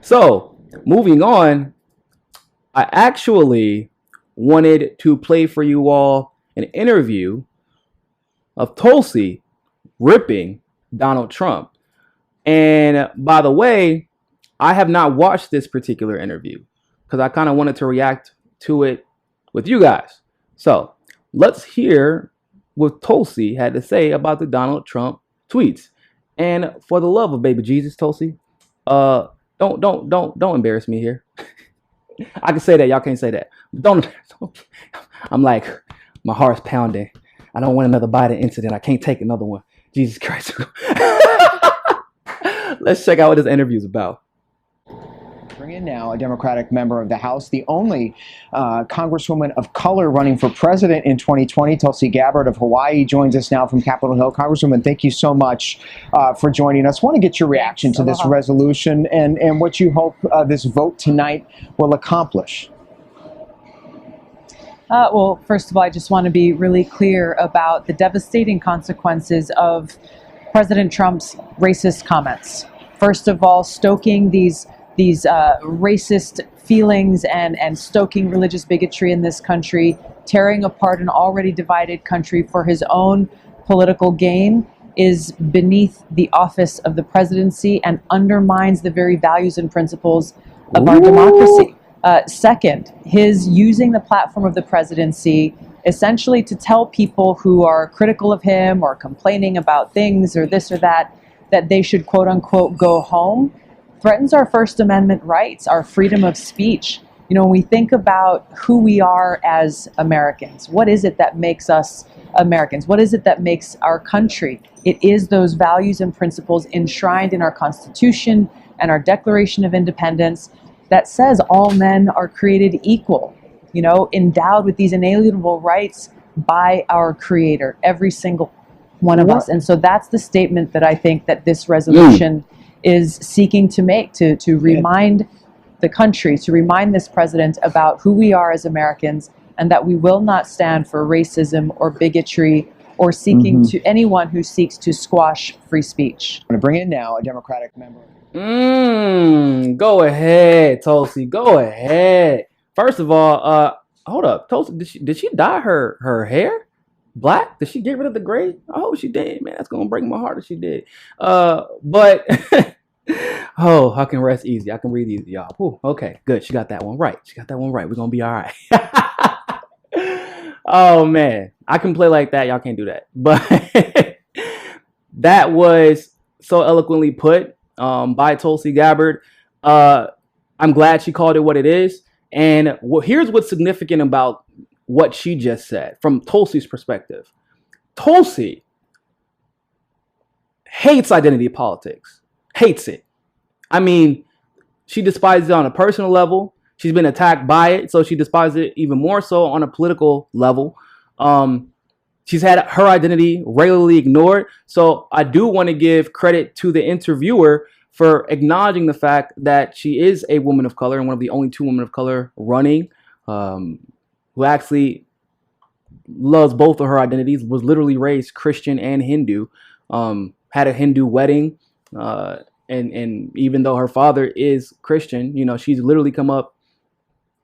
So, moving on, I actually wanted to play for you all an interview of Tulsi ripping Donald Trump. And by the way, I have not watched this particular interview because I kind of wanted to react to it with you guys. So let's hear what Tulsi had to say about the Donald Trump tweets. And for the love of baby Jesus, Tulsi, don't embarrass me here. I can say that, y'all can't say that. Don't. I'm like, my heart's pounding. I don't want another Biden incident. I can't take another one. Jesus Christ. Let's check out what this interview is about. Bring in now a Democratic member of the House, the only Congresswoman of color running for president in 2020. Tulsi Gabbard of Hawaii joins us now from Capitol Hill. Congresswoman, thank you so much for joining us. I want to get your reaction to this resolution and what you hope this vote tonight will accomplish. Well, first of all, I just want to be really clear about the devastating consequences of President Trump's racist comments. First of all, stoking these racist feelings and stoking religious bigotry in this country, tearing apart an already divided country for his own political gain, is beneath the office of the presidency and undermines the very values and principles of our democracy. Second, his using the platform of the presidency essentially to tell people who are critical of him or complaining about things or this or that they should quote unquote go home, threatens our First Amendment rights, our freedom of speech. You know, when we think about who we are as Americans, what is it that makes us Americans? What is it that makes our country? It is those values and principles enshrined in our Constitution and our Declaration of Independence that says all men are created equal, you know, endowed with these inalienable rights by our Creator, every single one of us. And so that's the statement that I think that this resolution is seeking to make, to remind the country, to remind this president about who we are as Americans and that we will not stand for racism or bigotry or seeking to anyone who seeks to squash free speech. I'm going to bring in now a Democratic member. Go ahead, Tulsi. Go ahead. First of all, hold up, Tulsi. Did she dye her hair black? Did she get rid of the gray? I hope she did, man. That's gonna break my heart if she did. But oh, I can rest easy. I can breathe easy, y'all. Whew, okay, good. She got that one right. We're gonna be all right. Oh man, I can play like that. Y'all can't do that. But that was so eloquently put by Tulsi Gabbard. I'm glad she called it what it is. And here's what's significant about what she just said from Tulsi's perspective. Tulsi hates identity politics. Hates it. I mean, she despises it on a personal level. She's been attacked by it, so she despises it even more so on a political level. She's had her identity regularly ignored. So I do want to give credit to the interviewer for acknowledging the fact that she is a woman of color and one of the only two women of color running, who actually loves both of her identities, was literally raised Christian and Hindu, had a Hindu wedding. And even though her father is Christian, you know, she's literally come up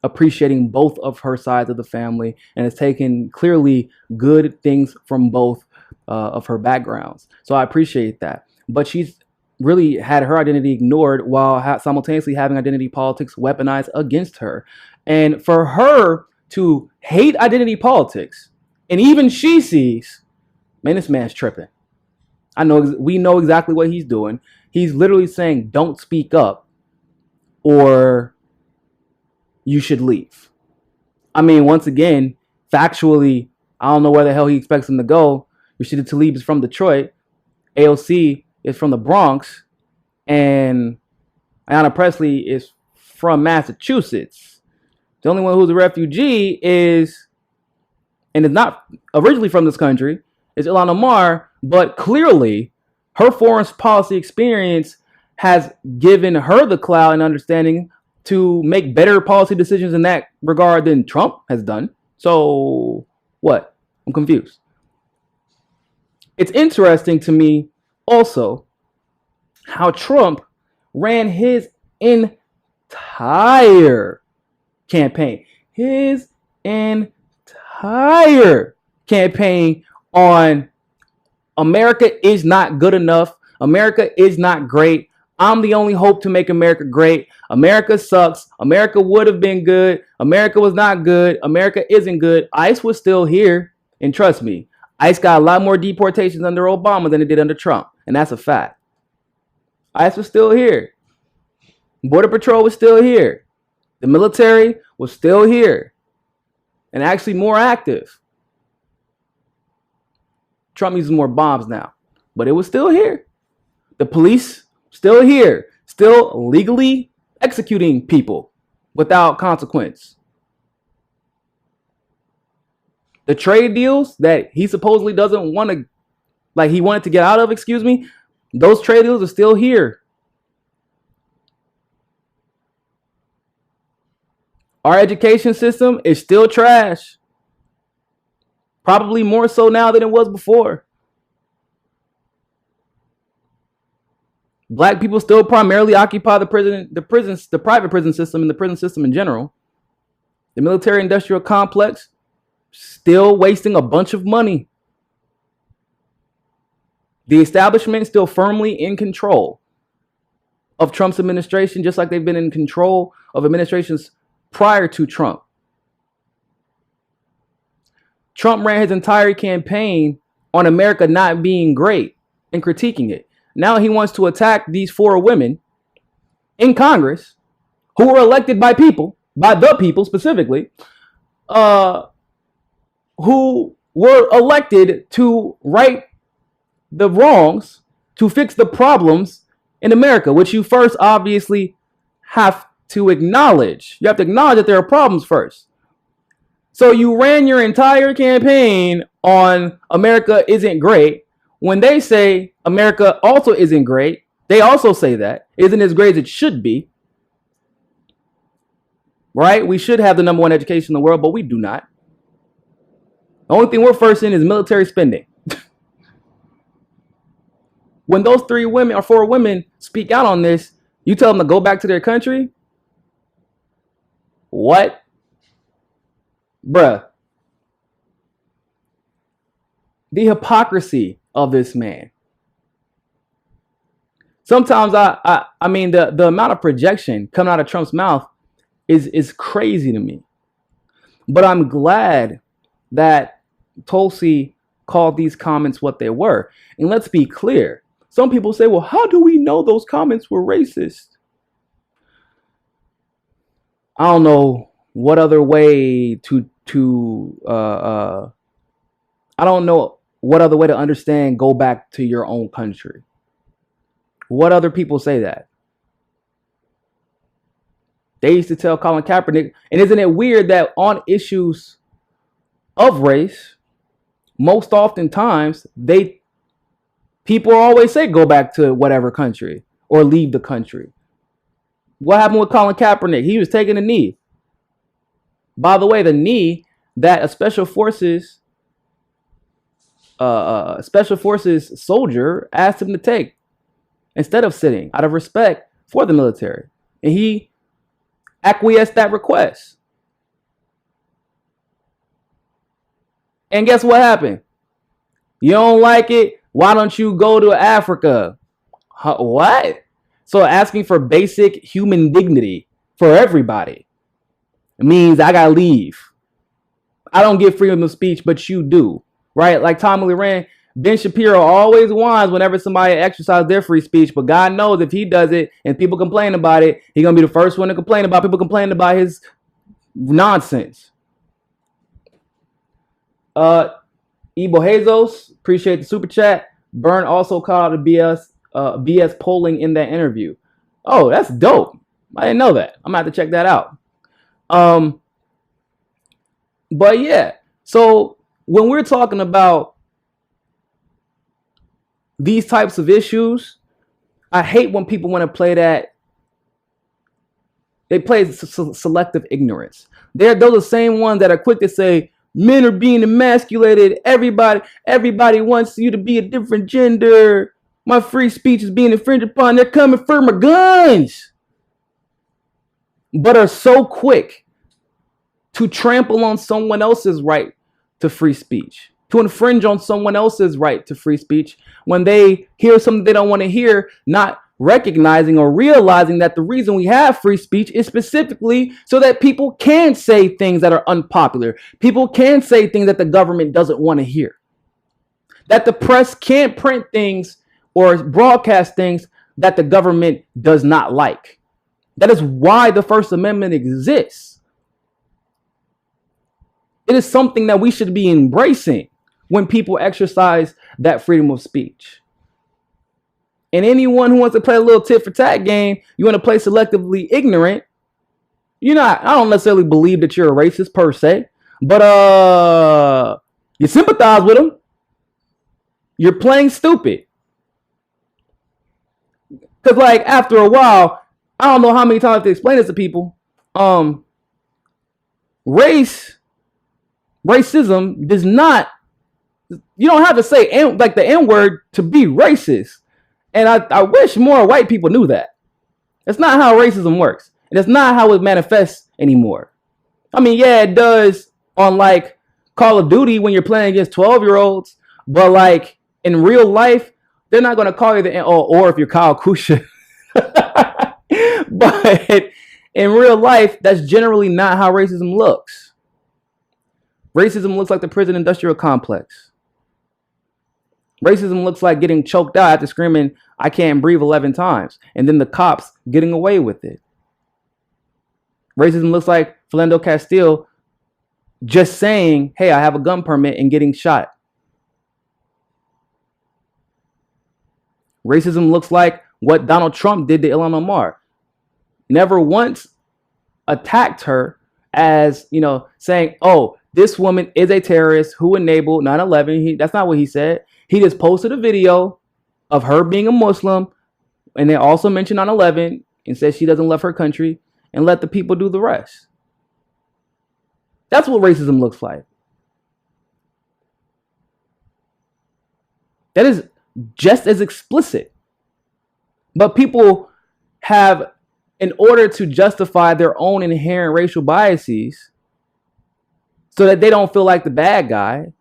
appreciating both of her sides of the family and has taken clearly good things from both of her backgrounds. So I appreciate that. But she's really had her identity ignored while simultaneously having identity politics weaponized against her. And for her to hate identity politics, and even she sees, man, this man's tripping. We know exactly what he's doing. He's literally saying, don't speak up or you should leave. I mean, once again, factually, I don't know where the hell he expects him to go. Rashida Tlaib is from Detroit. AOC is from the Bronx. And Ayanna Pressley is from Massachusetts. The only one who's a refugee is not originally from this country, is Ilhan Omar, but clearly her foreign policy experience has given her the clout and understanding to make better policy decisions in that regard than Trump has done. So what? I'm confused. It's interesting to me also how Trump ran his entire campaign. His entire campaign on America is not good enough. America is not great. I'm the only hope to make America great. America sucks. America would have been good. America was not good. America isn't good. ICE was still here. And trust me, ICE got a lot more deportations under Obama than it did under Trump. And that's a fact. ICE was still here. Border Patrol was still here. The military was still here. And actually more active. Trump uses more bombs now. But it was still here. The police, still here. Still legally executing people without consequence. The trade deals that he supposedly doesn't want to, like he wanted to get out of, those trade deals are still here. Our education system is still trash. Probably more so now than it was before. Black people still primarily occupy the private prison system and the prison system in general. The military-industrial complex still wasting a bunch of money. The establishment still firmly in control of Trump's administration, just like they've been in control of administrations prior to Trump. Trump ran his entire campaign on America not being great and critiquing it. Now he wants to attack these 4 women in Congress who were elected by people, by the people specifically, who were elected to right the wrongs, to fix the problems in America, which you first obviously have to acknowledge. You have to acknowledge that there are problems first. So you ran your entire campaign on America isn't great. When they say America also isn't great, they also say that isn't as great as it should be. Right? We should have the #1 education in the world, but we do not. The only thing we're first in is military spending. When those 3 women or 4 women speak out on this, you tell them to go back to their country? What? Bruh. The hypocrisy of this man. Sometimes I mean the amount of projection coming out of Trump's mouth is crazy to me. But I'm glad that Tulsi called these comments what they were. And let's be clear. Some people say, well, how do we know those comments were racist? I don't know what other way I don't know what other way to understand go back to your own country. What other people say that? They used to tell Colin Kaepernick, and isn't it weird that on issues of race, most oftentimes people always say go back to whatever country or leave the country. What happened with Colin Kaepernick? He was taking a knee. By the way, the knee that a special forces soldier asked him to take instead of sitting out of respect for the military. And he acquiesced that request. And guess what happened? You don't like it? Why don't you go to Africa? What? So asking for basic human dignity for everybody means I gotta leave. I don't get freedom of speech, but you do. Right? Like Tommy Lee ran, Ben Shapiro always whines whenever somebody exercises their free speech, but God knows if he does it and people complain about it, he's going to be the first one to complain about people complaining about his nonsense. Ibo Hazos, appreciate the super chat. Byrne also called the BS polling in that interview. Oh, that's dope. I didn't know that. I'm going to have to check that out. But yeah, so when we're talking about these types of issues, I hate when people want to play that. They play selective ignorance. Those are the same ones that are quick to say, men are being emasculated. Everybody wants you to be a different gender. My free speech is being infringed upon. They're coming for my guns. but are so quick to trample on someone else's right to free speech, to infringe on someone else's right to free speech when they hear something they don't want to hear, not recognizing or realizing that the reason we have free speech is specifically so that people can say things that are unpopular. People can say things that the government doesn't want to hear. That the press can't print things or broadcast things that the government does not like. That is why the First Amendment exists. It is something that we should be embracing when people exercise that freedom of speech. And anyone who wants to play a little tit for tat game, you want to play selectively ignorant, I don't necessarily believe that you're a racist per se, but you sympathize with them. You're playing stupid. Because like after a while, I don't know how many times I have to explain this to people. Racism does not, you don't have to say like the N-word to be racist. And I wish more white people knew that. That's not how racism works. And it's not how it manifests anymore. I mean, yeah, it does on like Call of Duty when you're playing against 12-year-olds. But like in real life, they're not going to call you the N, or if you're Kyle Kusha. But in real life, that's generally not how racism looks. Racism looks like the prison industrial complex. Racism looks like getting choked out after screaming, "I can't breathe" 11 times, and then the cops getting away with it. Racism looks like Philando Castile just saying, "Hey, I have a gun permit," and getting shot. Racism looks like what Donald Trump did to Ilhan Omar. Never once attacked her as, saying, "Oh, this woman is a terrorist who enabled 9/11. That's not what he said. He just posted a video of her being a Muslim, and they also mentioned 9/11 and said she doesn't love her country, and let the people do the rest. That's what racism looks like. That is just as explicit. But people have, in order to justify their own inherent racial biases, so that they don't feel like the bad guy,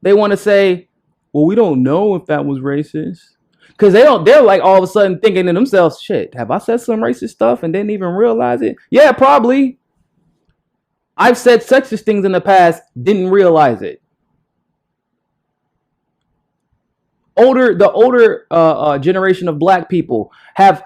they want to say, well, we don't know if that was racist. Because they're like all of a sudden thinking to themselves, shit, have I said some racist stuff and didn't even realize it? Yeah, probably. I've said sexist things in the past, didn't realize it. The older generation of black people have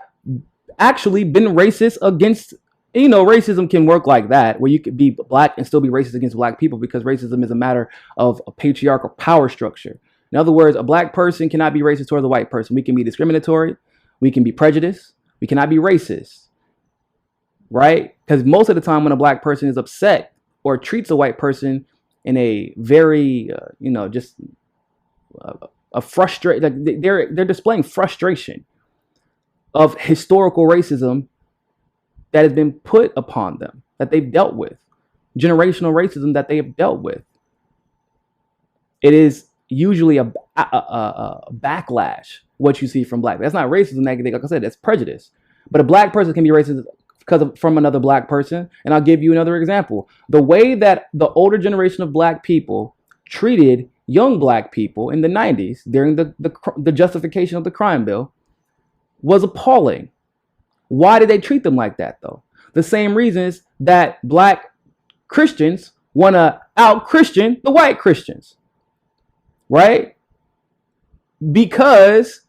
actually been racist against, racism can work like that, where you could be black and still be racist against black people, because racism is a matter of a patriarchal power structure. In other words, a black person cannot be racist towards a white person. We can be discriminatory. We can be prejudiced. We cannot be racist, right? Because most of the time when a black person is upset or treats a white person in a very, a frustrate, like they're displaying frustration of historical racism that has been put upon them, that they've dealt with, generational racism that they have dealt with. It is usually a backlash, what you see from black. That's not racism, like I said, that's prejudice. But a black person can be racist from another black person. And I'll give you another example. The way that the older generation of black people treated young black people in the 90s during the justification of the crime bill was appalling. Why did they treat them like that, though? The same reasons that black Christians want to out-Christian the white Christians, right? Because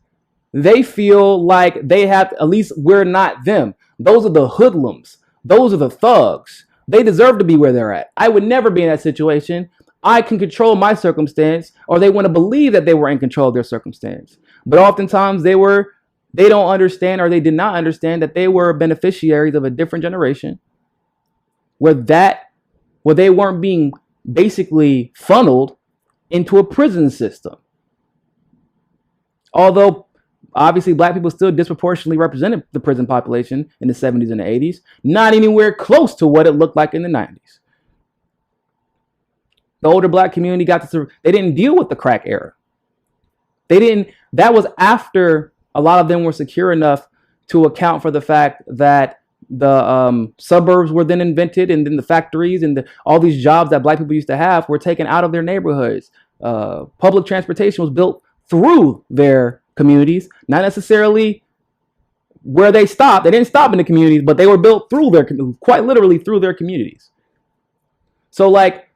they feel like they have to, at least we're not them. Those are the hoodlums. Those are the thugs. They deserve to be where they're at. I would never be in that situation. I can control my circumstance, or they want to believe that they were in control of their circumstance. But oftentimes they don't understand, or they did not understand that they were beneficiaries of a different generation where they weren't being basically funneled into a prison system. Although obviously black people still disproportionately represented the prison population in the 70s and the 80s, not anywhere close to what it looked like in the 90s. The older black community they didn't deal with the crack era. That was after a lot of them were secure enough to account for the fact that suburbs were then invented, and then the factories and all these jobs that black people used to have were taken out of their neighborhoods. Public transportation was built through their communities, not necessarily where they stopped. They didn't stop in the communities, but they were built through their, quite literally through their communities. So like,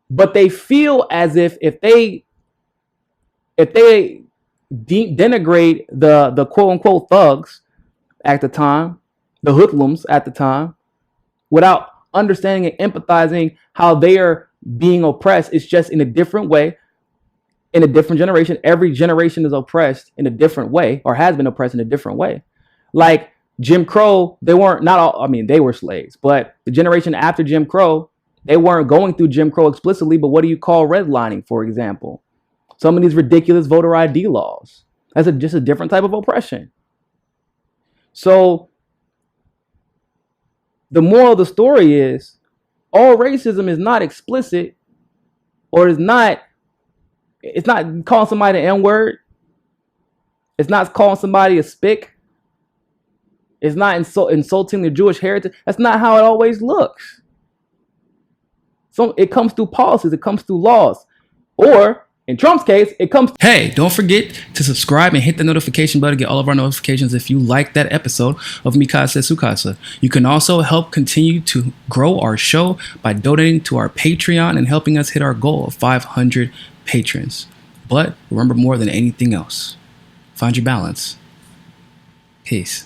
but they feel as if they denigrate the quote unquote thugs at the time, the hoodlums at the time, without understanding and empathizing how they are being oppressed. It's just in a different way, in a different generation. Every generation is oppressed in a different way, or has been oppressed in a different way. Like Jim Crow, they weren't, not all, I mean, they were slaves, but the generation after Jim Crow, they weren't going through Jim Crow explicitly, but what do you call redlining, for example? Some of these ridiculous voter ID laws. That's just a different type of oppression. So the moral of the story is, all racism is not explicit, or it's not calling somebody an N-word. It's not calling somebody a spick. It's not insulting the Jewish heritage. That's not how it always looks. So it comes through policies. It comes through laws. Or, in Trump's case, it comes... Hey, don't forget to subscribe and hit the notification bell to get all of our notifications if you like that episode of Mikasa Sukasa. You can also help continue to grow our show by donating to our Patreon and helping us hit our goal of 500 patrons. But remember, more than anything else, find your balance. Peace.